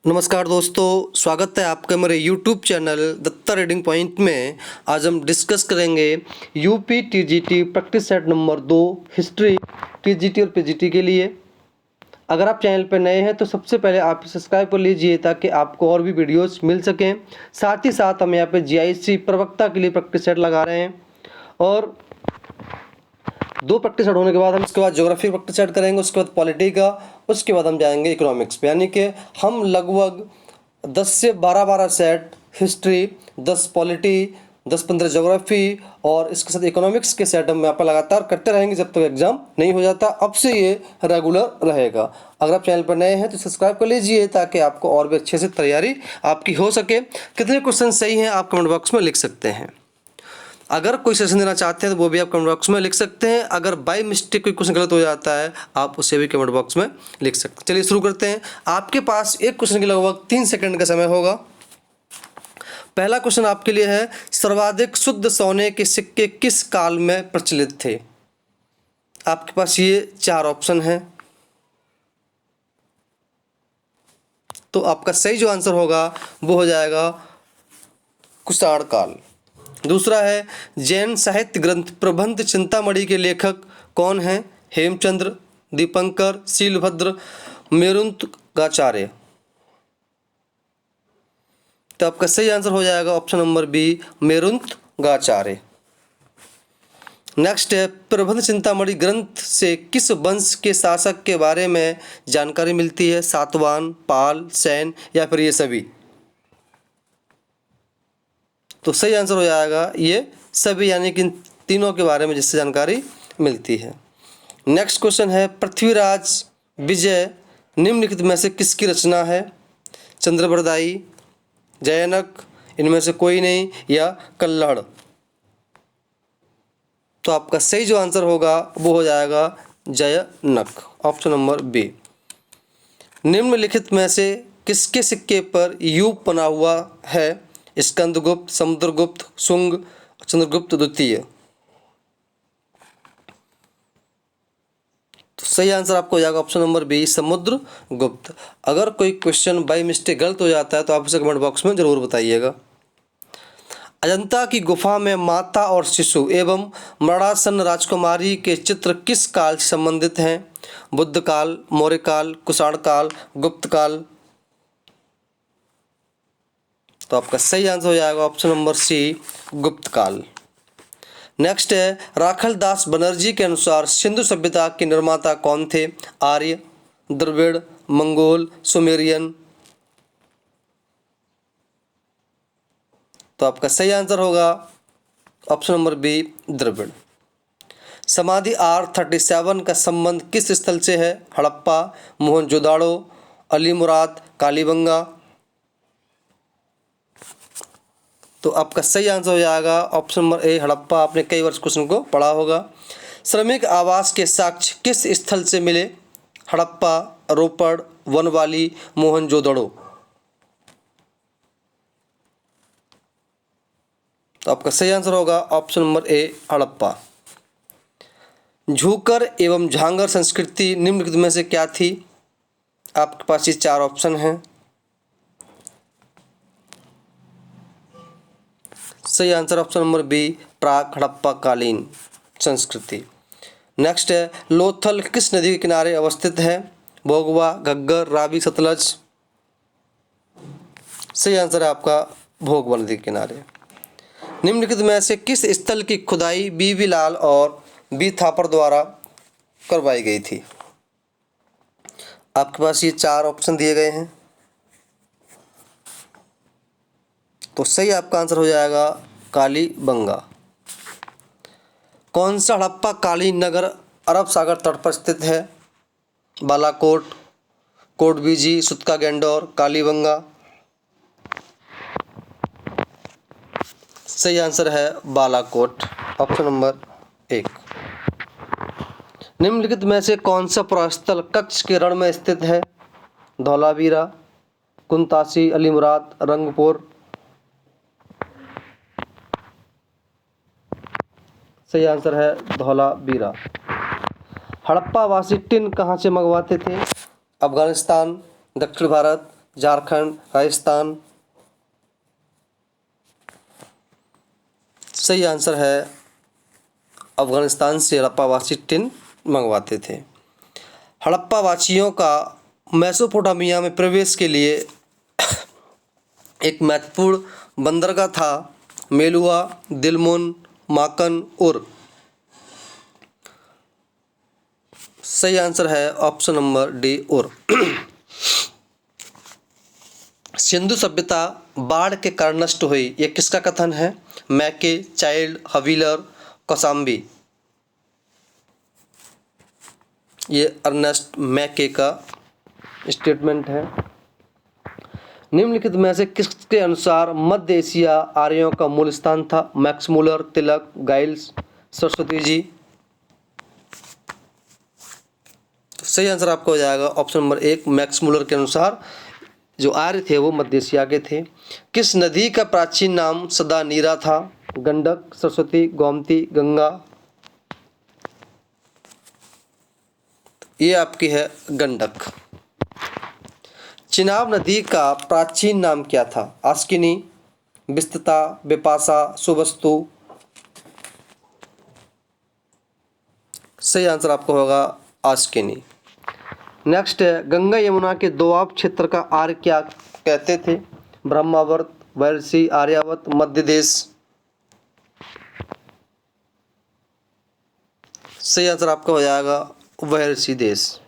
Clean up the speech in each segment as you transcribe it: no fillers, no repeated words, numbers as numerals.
नमस्कार दोस्तों, स्वागत है आपका मेरे YouTube channel Datta reading point में। आज हम डिस्कस करेंगे UP TGT practice set number 2 history TGT और पीजीटी के लिए। अगर आप चैनल पर नए हैं तो सबसे पहले आप सब्सक्राइब कर लीजिए ताकि आपको और भी वीडियोस मिल सकें। साथ ही साथ हम यहाँ पे जीआईसी प्रवक्ता के लिए प्रैक्टिस सेट लगा रहे हैं और 2 प्रैक्टिस सेट होने के बाद हम इसके बाद ज्योग्राफी प्रैक्टिस सेट करेंगे, उसके बाद पॉलिटी का, उसके बाद हम जाएंगे इकोनॉमिक्स पे। यानी कि हम लगभग 10 से 12 सेट हिस्ट्री, 10 पॉलिटी, 10-15 ज्योग्राफी और इसके साथ इकोनॉमिक्स के सेट हम यहाँ पर लगातार करते रहेंगे जब तक एग्जाम नहीं हो जाता। अब से ये रेगुलर रहेगा। अगर आप चैनल पर नए हैं तो सब्सक्राइब कर लीजिए ताकि आपको और भी अच्छे से तैयारी आपकी हो सके। कितने क्वेश्चन सही हैं आप कमेंट बॉक्स में लिख सकते हैं। अगर कोई सजेशन देना चाहते हैं तो वो भी आप कमेंट बॉक्स में लिख सकते हैं। अगर बाय मिस्टेक कोई क्वेश्चन गलत हो जाता है आप उसे भी कमेंट बॉक्स में लिख सकते हैं। चलिए शुरू करते हैं। आपके पास एक क्वेश्चन के लगभग 3 सेकंड का समय होगा। पहला क्वेश्चन आपके लिए है, सर्वाधिक शुद्ध सोने के सिक्के किस काल में प्रचलित थे? आपके पास ये 4 ऑप्शन हैं, तो आपका सही जो आंसर होगा वो हो जाएगा कुषाण काल। दूसरा है, जैन साहित्य ग्रंथ प्रबंध चिंतामणि के लेखक कौन हैं? हेमचंद्र, दीपंकर, शीलभद्र, मेरुंतकाचार्य। तो आपका सही आंसर हो जाएगा ऑप्शन नंबर बी, मेरुंतकाचार्य। नेक्स्ट है, प्रबंध चिंतामणि ग्रंथ से किस वंश के शासक के बारे में जानकारी मिलती है? सातवाहन, पाल, सैन या फिर ये सभी? तो सही आंसर हो जाएगा ये सभी, यानी कि तीनों के बारे में जिससे जानकारी मिलती है। नेक्स्ट क्वेश्चन है, पृथ्वीराज विजय निम्नलिखित में से किसकी रचना है? चंद्रबरदाई, जयनक, इनमें से कोई नहीं, या कल्हड़? तो आपका सही जो आंसर होगा वो हो जाएगा जयनक, ऑप्शन नंबर बी। निम्नलिखित में से किसके सिक्के पर यूप बना हुआ है? स्कंदगुप्त, समुद्रगुप्त, शुंग, चंद्रगुप्त द्वितीय? तो सही आंसर आपको हो जाएगा ऑप्शन नंबर बी, समुद्रगुप्त। अगर कोई क्वेश्चन बाय मिस्टेक गलत हो जाता है तो आप उसे कमेंट बॉक्स में जरूर बताइएगा। अजंता की गुफा में माता और शिशु एवं मरणासन राजकुमारी के चित्र किस काल से संबंधित हैं? बुद्ध काल, मौर्य काल, कुषाण काल, गुप्त काल? तो आपका सही आंसर हो जाएगा ऑप्शन नंबर सी, गुप्त काल। नेक्स्ट है, राखल दास बनर्जी के अनुसार सिंधु सभ्यता के निर्माता कौन थे? आर्य, द्रविड़, मंगोल, सुमेरियन? तो आपका सही आंसर होगा ऑप्शन नंबर बी, द्रविड़। समाधि R37 का संबंध किस स्थल से है? हड़प्पा, मोहनजोदाड़ो, अलीमुराद, कालीबंगा? तो आपका सही आंसर हो जाएगा ऑप्शन नंबर ए, हड़प्पा। आपने कई वर्ष क्वेश्चन को पढ़ा होगा। श्रमिक आवास के साक्ष्य किस स्थल से मिले? हड़प्पा, रोपड़, वनवाली, मोहनजोदड़ो? तो आपका सही आंसर होगा ऑप्शन नंबर ए, हड़प्पा। झूकर एवं झांगर संस्कृति निम्नलिखित में से क्या थी? आपके पास ये 4 ऑप्शन हैं। सही आंसर ऑप्शन नंबर बी, प्राक हड़प्पा कालीन संस्कृति। नेक्स्ट है, लोथल किस नदी के किनारे अवस्थित है? भोगवा, घग्गर, रावी, सतलज? सही आंसर है आपका भोगवा नदी के किनारे। निम्नलिखित में से किस स्थल की खुदाई बीबी लाल और बी थापर द्वारा करवाई गई थी? आपके पास ये 4 ऑप्शन दिए गए हैं, तो सही आपका आंसर हो जाएगा कालीबंगा। कौन सा हड़प्पा कालीन नगर अरब सागर तट पर स्थित है? बालाकोट, कोटबीजी, सुतका गेंडोर, कालीबंगा? सही आंसर है बालाकोट, ऑप्शन नंबर 1। निम्नलिखित में से कौन सा पुरास्थल कच्छ के रण में स्थित है? धौलावीरा, कुंतासी, अलीमुराद, रंगपुर? सही आंसर है धौलावीरा। हड़प्पा वासी टिन कहाँ से मंगवाते थे? अफगानिस्तान, दक्षिण भारत, झारखंड, राजस्थान। सही आंसर है अफगानिस्तान से हड़प्पावासी टिन मंगवाते थे। हड़प्पावासियों का मेसोपोटामिया में प्रवेश के लिए एक महत्वपूर्ण बंदरगाह था मेलुआ, दिलमुन, माकन और। सही आंसर है ऑप्शन नंबर डी और। सिंधु सभ्यता बाढ़ के कारण नष्ट हुई, ये किसका कथन है? मैके, चाइल्ड, हवीलर, कौसाम्बी। ये अर्नेस्ट मैके का स्टेटमेंट है। निम्नलिखित में से किसके अनुसार मध्य एशिया आर्यों का मूल स्थान था? मैक्स मुलर, तिलक, गाइल्स, सरस्वती जी। तो सही आंसर आपका हो जाएगा ऑप्शन नंबर एक, मैक्स मुलर के अनुसार जो आर्य थे वो मध्य एशिया के थे। किस नदी का प्राचीन नाम सदा नीरा था? गंडक, सरस्वती, गोमती, गंगा। ये आपकी है गंडक। चिनाब नदी का प्राचीन नाम क्या था? आस्किनी, विस्तता, बिपाशा, सुबस्तु। सही आंसर आपका होगा आस्किनी। नेक्स्ट है, गंगा यमुना के दोआब क्षेत्र का आर्य क्या कहते थे? ब्रह्मावर्त, वाराणसी, आर्यावर्त, मध्य देश। सही आंसर आपका हो जाएगा वाराणसी देश।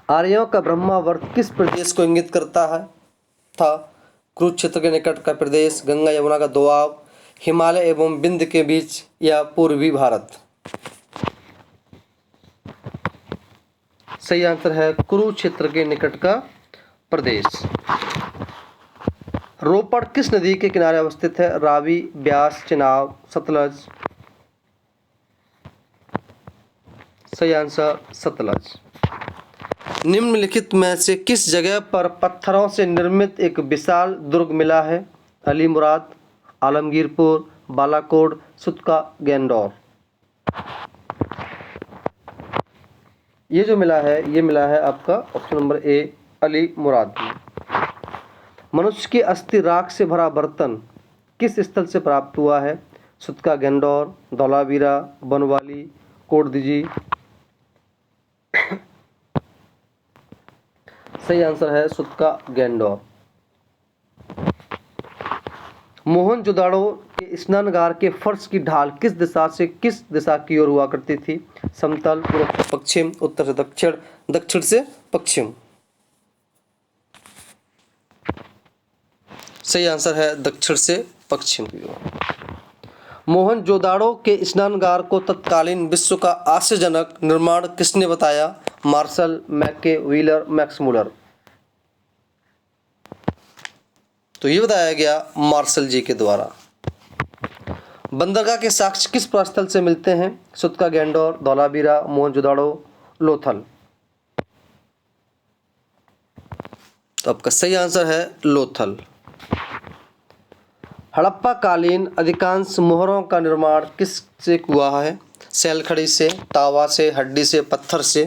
आर्यों का ब्रह्मावर्त किस प्रदेश को इंगित करता है था? कुरुक्षेत्र के निकट का प्रदेश, गंगा यमुना का दोआब, हिमालय एवं विंध्य के बीच, या पूर्वी भारत। सही आंसर है कुरुक्षेत्र के निकट का प्रदेश। रोपड़ किस नदी के किनारे अवस्थित है? रावी, ब्यास, चिनाब, सतलज। सही आंसर सतलज। निम्नलिखित में से किस जगह पर पत्थरों से निर्मित एक विशाल दुर्ग मिला है? अली मुराद, आलमगीरपुर, बालाकोट, सुतका, गैंडोर। ये जो मिला है ये मिला है आपका ऑप्शन नंबर ए, अली मुराद में। मनुष्य की अस्थि राख से भरा बर्तन किस स्थल से प्राप्त हुआ है? सुतका, गैंडोर, धौलावीरा, बनवाली, कोटदीजी। सही आंसर है सुतका, गैंडोर। मोहनजोदाड़ो के स्नानगार के फर्श की ढाल किस दिशा की ओर हुआ करती थी? समतल, पूर्व से पश्चिम, उत्तर से दक्षिण, दक्षिण से पश्चिम। सही आंसर है दक्षिण से पश्चिम की ओर। मोहनजोदाड़ो के स्नानगार को तत्कालीन विश्व का आश्चर्यजनक निर्माण किसने बताया? मार्शल, मैके, व्हीलर, मैक्स मुलर। तो ये बताया गया मार्शल जी के द्वारा। बंदरगाह के साक्ष्य किस प्रस्थल से मिलते हैं? सुतका, गैंडोर, धौलावीरा, मोहनजोदाड़ो, लोथल। तो आपका सही आंसर है लोथल। हड़प्पा कालीन अधिकांश मोहरों का निर्माण किस से हुआ है? सैलखड़ी से, तावा से, हड्डी से, पत्थर से।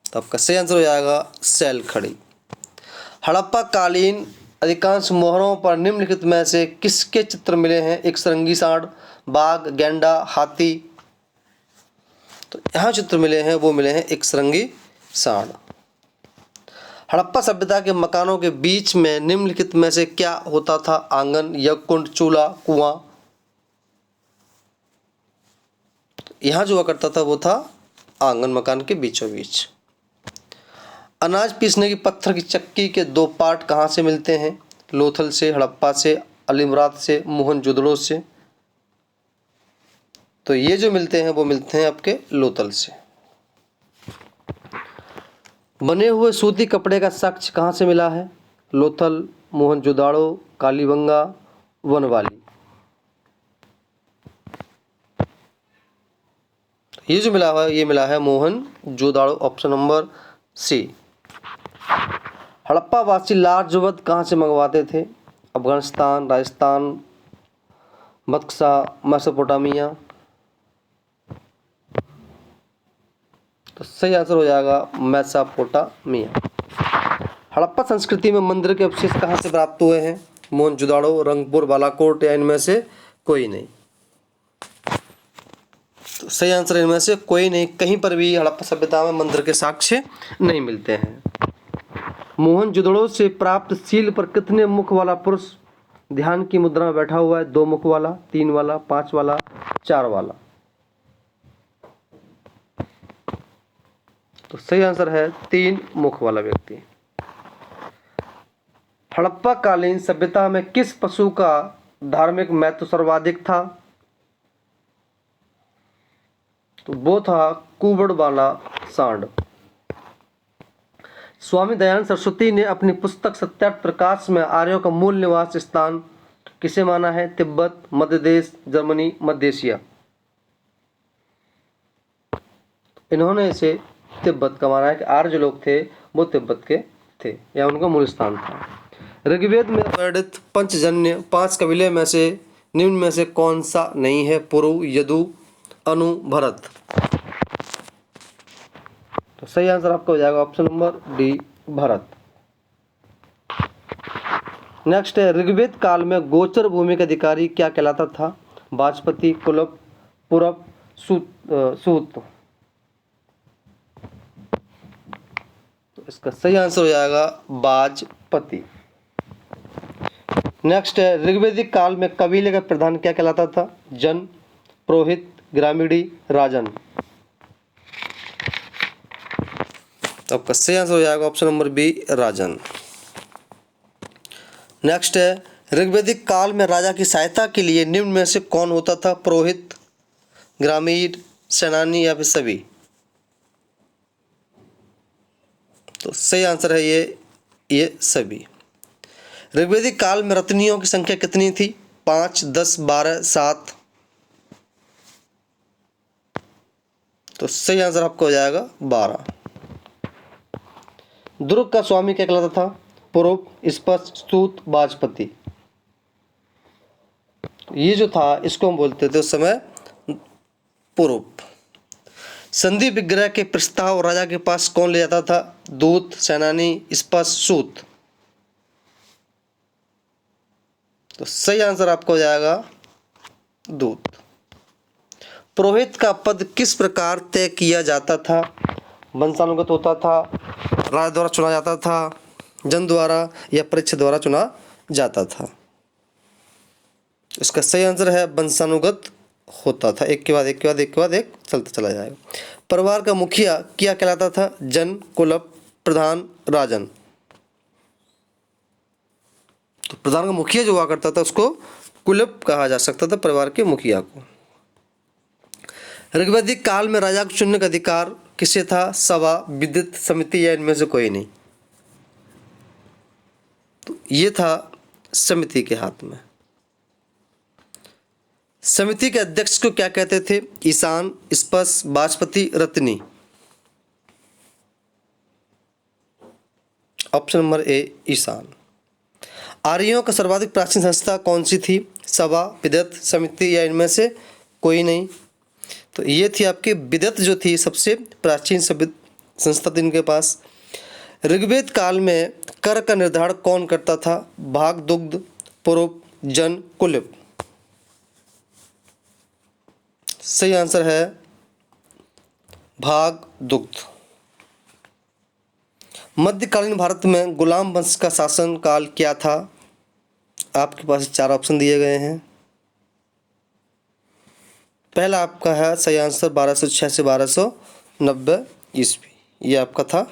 तो आपका सही आंसर हो जाएगा सैलखड़ी। हड़प्पा कालीन अधिकांश मोहरों पर निम्नलिखित में से किसके चित्र मिले हैं? एक सरंगी सांड, बाघ, गैंडा, हाथी। तो यहाँ चित्र मिले हैं वो मिले हैं एक सरंगी सांड। हड़प्पा सभ्यता के मकानों के बीच में निम्नलिखित में से क्या होता था? आंगन, यज्ञकुंड, चूल्हा, कुआं। यहाँ जो हुआ करता था वो था आंगन, मकान के बीचों बीच। अनाज पीसने की पत्थर की चक्की के दो पार्ट कहाँ से मिलते हैं? लोथल से, हड़प्पा से, अलीमुराद से, मोहनजोदड़ो से। तो ये जो मिलते हैं वो मिलते हैं आपके लोथल से। बने हुए सूती कपड़े का साक्ष्य कहाँ से मिला है? लोथल, मोहनजोदाड़ो, कालीबंगा, वनवाली। ये जो मिला है ये मिला है Mohenjodaro, option number C. Harappa वासी लार्जवद कहाँ से मंगवाते थे? अफगानिस्तान, राजस्थान, बक्सा, मेसोपोटामिया। तो सही आंसर हो जाएगा मेसोपोटामिया। हड़प्पा संस्कृति में मंदिर के अवशेष कहाँ से प्राप्त हुए हैं? मोहनजोदड़ो, रंगपुर, बालाकोट या इनमें से कोई नहीं। तो सही आंसर इनमें से कोई नहीं, कहीं पर भी हड़प्पा सभ्यता में मंदिर के साक्ष्य नहीं मिलते हैं। मोहनजोदड़ो से प्राप्त सील पर कितने मुख वाला पुरुष ध्यान की मुद्रा में बैठा हुआ है? 2 मुख वाला, 3 वाला, 5 वाला, 4 वाला। तो सही आंसर है 3 मुख वाला व्यक्ति। हड़प्पा कालीन सभ्यता में किस पशु का धार्मिक महत्व सर्वाधिक था? तो वो था कुबड़ वाला सांड। स्वामी दयानंद सरस्वती ने अपनी पुस्तक सत्यार्थ प्रकाश में आर्यों का मूल निवास स्थान किसे माना है? तिब्बत, मध्य देश, जर्मनी, मध्य एशिया। इन्होंने इसे तिब्बत का माना है कि आर्य जो लोग थे वो तिब्बत के थे या उनका मूल स्थान था। ऋग्वेद में वर्णित पंचजन्य 5 कबीले में से निम्न में से कौन सा नहीं है? पुरु, यदु, अनु, भरत। तो सही आंसर आपका हो जाएगा option number D, Bharat. Next है, ऋग्वेद काल में गोचर भूमि का अधिकारी क्या कहलाता था? वाजपति, कुलप, पुरप, सूत। तो इसका सही आंसर हो जाएगा वाजपति। नेक्स्ट है, ऋग्वेदिक काल में कबीले का प्रधान क्या कहलाता था? जन, पुरोहित, ग्रामीणी, राजन। तो आपका सही आंसर हो जाएगा ऑप्शन नंबर बी, राजन। नेक्स्ट है, ऋग्वेदिक काल में राजा की सहायता के लिए निम्न में से कौन होता था? पुरोहित, ग्रामीण, सेनानी या फिर सभी। तो सही आंसर है ये सभी। ऋग्वेदिक काल में रत्नियों की संख्या कितनी थी? 5, 10, 12, 7। तो सही आंसर आपका हो जाएगा 12। दुर्ग का स्वामी क्या कहलाता था? पुरुप, स्पष्ट, स्तुत, वाजपति। ये जो था इसको हम बोलते थे उस समय पुरुप। संधि विग्रह के प्रस्ताव राजा के पास कौन ले जाता था? दूत, सेनानी, स्पष्ट, सूत। तो सही आंसर आपका हो जाएगा दूत। पुरोहित का पद किस प्रकार तय किया जाता था? वंशानुगत होता था, राजा द्वारा चुना जाता था, जन द्वारा या परीक्षा द्वारा चुना जाता था। इसका सही आंसर है वंशानुगत होता था, एक के बाद एक के बाद एक के बाद एक चलता चला जाएगा। परिवार का मुखिया क्या कहलाता था? जन, कुलप, प्रधान, राजन। तो प्रधान का मुखिया जो हुआ करता था उसको कुलप कहा जा सकता था, परिवार के मुखिया को। ऋग्वैदिक काल में राजा को चुनने का अधिकार किसे था? सभा, विद्युत, समिति या इनमें से कोई नहीं। तो ये था समिति के हाथ में। समिति के अध्यक्ष को क्या कहते थे? ईशान, स्पष्ट, Vajpati, Ratni. Option number A, Ishan. आर्यों का सर्वाधिक प्राचीन संस्था कौन सी थी? सभा, विद्वत, समिति या इनमें से कोई नहीं। तो ये थी आपकी विद्वत जो थी सबसे प्राचीन संस्था थी इनके पास। ऋग्वेद काल में कर का निर्धारण कौन करता था? भाग, दुग्ध, पुरुप, जन, कुलिप। सही आंसर है भाग, दुग्ध। मध्यकालीन भारत में गुलाम वंश का शासन काल क्या था? आपके पास 4 ऑप्शन दिए गए हैं। पहला आपका है सही आंसर 1206 से 1290 ईस्वी। ये आपका था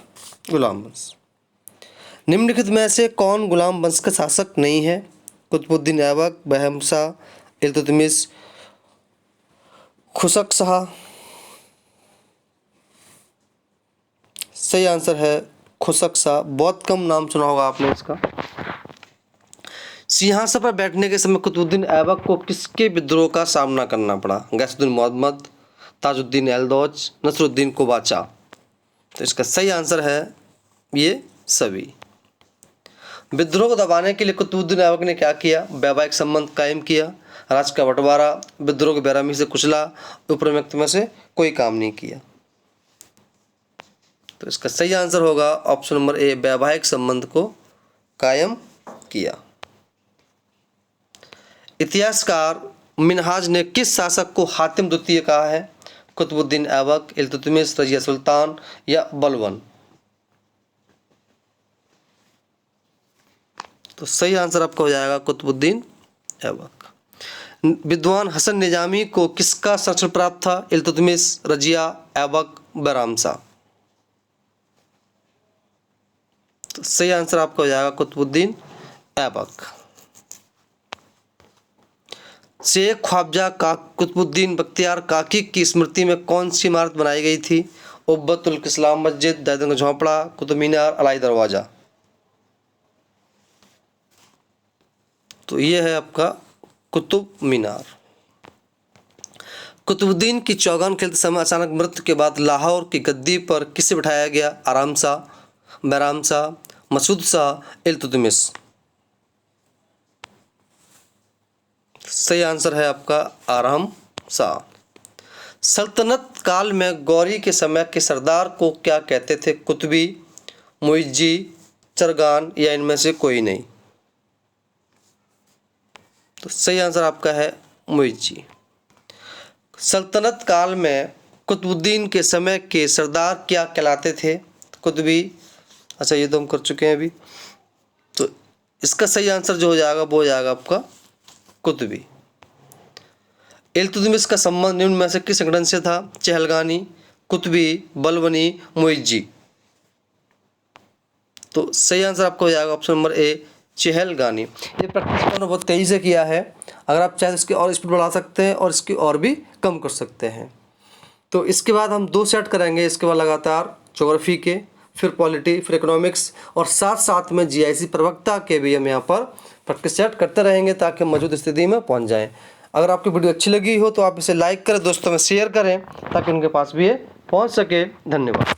गुलाम वंश। निम्नलिखित में से कौन गुलाम वंश का शासक नहीं है? कुतुबुद्दीन ऐबक, बहमसा, इल्तुतमिश, खुशक शाह। सही आंसर है खुशक शाह। बहुत कम नाम सुना होगा आपने इसका। सिंहासन पर बैठने के समय कुतुबुद्दीन ऐबक को किसके विद्रोह का सामना करना पड़ा? गैसुद्दीन मोहम्मद, ताजुद्दीन एल्दौज, नसरुद्दीन कुबाचा। तो इसका सही आंसर है ये सभी। विद्रोह को दबाने के लिए कुतुबुद्दीन ऐबक ने क्या किया? वैवाहिक संबंध कायम किया, राज का बंटवारा, विद्रोह को बेरहमी से कुचला, उपरोक्त में से कोई काम नहीं किया। तो इसका सही आंसर होगा ऑप्शन नंबर ए, वैवाहिक संबंध को कायम किया। इतिहासकार मिनहाज ने किस शासक को हातिम द्वितीय कहा है? कुतुबुद्दीन ऐबक, इल्तुतमिश, रजिया सुल्तान या बलबन? तो सही आंसर आपका हो जाएगा कुतुबुद्दीन ऐबक। विद्वान हसन निजामी को किसका संरक्षण प्राप्त था? इल्तुतमिश, रजिया, ऐबक, बैराम शाह? तो सही आंसर आपका हो जाएगा कुतुबुद्दीन ऐबक। शेख ख्वाजा का कुतुबुद्दीन बख्तियार काकी की स्मृति में कौन सी इमारत बनाई गई थी? उब्बतुल इस्लाम मस्जिद, दैदन का झोंपड़ा, कुतुब मीनार, अलाई दरवाजा? तो ये है आपका कुतुब मीनार। कुतुबुद्दीन की चौगान खेलते समय अचानक मृत्यु के बाद लाहौर की गद्दी पर किसे बिठाया गया? आराम शाह, बैराम शाह, मसूद शाह, इल्तुतमिश? सही आंसर है आपका आराम शाह। सल्तनत काल में गौरी के समय के सरदार को क्या कहते थे? कुतुबी, मुइज्जी, चरगान या इनमें से कोई नहीं? तो सही आंसर आपका है मुइज्जी। सल्तनत काल में कुतुबुद्दीन के समय के सरदार क्या कहलाते थे? कुतुबी। अच्छा, ये तो हम कर चुके हैं अभी। तो इसका सही आंसर जो हो जाएगा वो हो जाएगा आपका कुतुबी। इल्तुतमिश का संबंध निम्न में से किस संगठन से था? चहलगानी, कुतुबी, बलबनी, मुइज्जी? तो सही आंसर आपका हो जाएगा ऑप्शन नंबर ए, चहलगानी। ये प्रैक्टिस मैंने बहुत तेज़ी से किया है, अगर आप चाहें तो इसकी और स्पीड बढ़ा सकते हैं और इसकी और भी कम कर सकते हैं। तो इसके बाद हम 2 सेट करेंगे, इसके बाद लगातार ज्योग्राफी के, फिर पॉलिटी, फिर इकोनॉमिक्स और साथ साथ में जीआईसी प्रवक्ता के भी हम यहाँ पर प्रैक्टिस सेट करते रहेंगे ताकि मौजूद स्थिति में पहुँच जाएँ। अगर आपकी वीडियो अच्छी लगी हो तो आप इसे लाइक करें, दोस्तों में शेयर करें ताकि उनके पास भी ये पहुँच सके। धन्यवाद।